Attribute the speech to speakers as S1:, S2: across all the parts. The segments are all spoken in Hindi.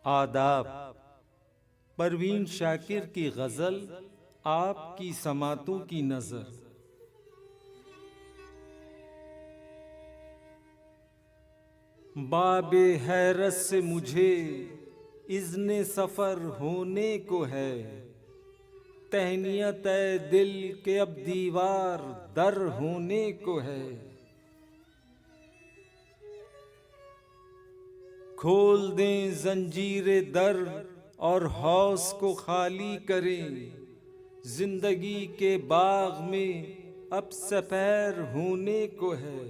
S1: आदाब। परवीन शाकिर की गज़ल आपकी समातों की नज़र। बाबे हैरत से मुझे इज़्ने सफ़र होने को है, तहनियत ए दिल के अब दीवार दर होने को है। खोल दें जंजीरे दर और हौस को खाली करें, जिंदगी के बाग में अब सफेर होने को है।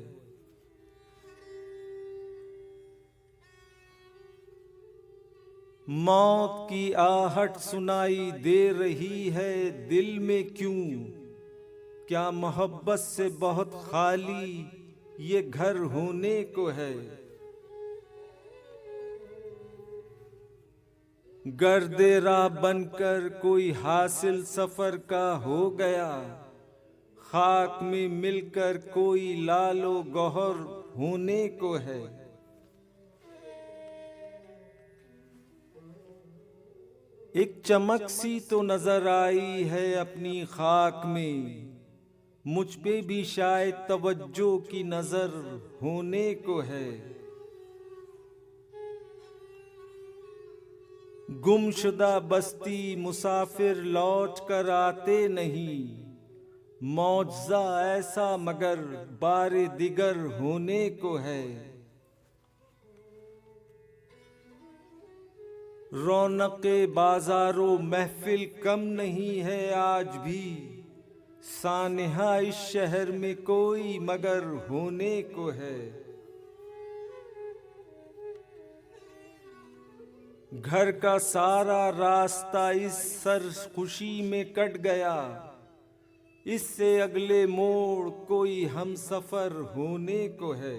S1: मौत की आहट सुनाई दे रही है दिल में क्यों, क्या मोहब्बत से बहुत खाली ये घर होने को है। गर्दे राह बनकर कोई हासिल सफर का हो गया, खाक में मिलकर कोई लालो गौहर होने को है। एक चमक सी तो नजर आई है अपनी खाक में, मुझ पे भी शायद तवज्जो की नजर होने को है। गुमशुदा बस्ती मुसाफिर लौट कर आते नहीं, मौजज़ा ऐसा मगर बारे दिगर होने को है। रौनके बाजारो महफिल कम नहीं है आज भी, सानेहा इस शहर में कोई मगर होने को है। घर का सारा रास्ता इस सर खुशी में कट गया, इससे अगले मोड़ कोई हमसफर होने को है।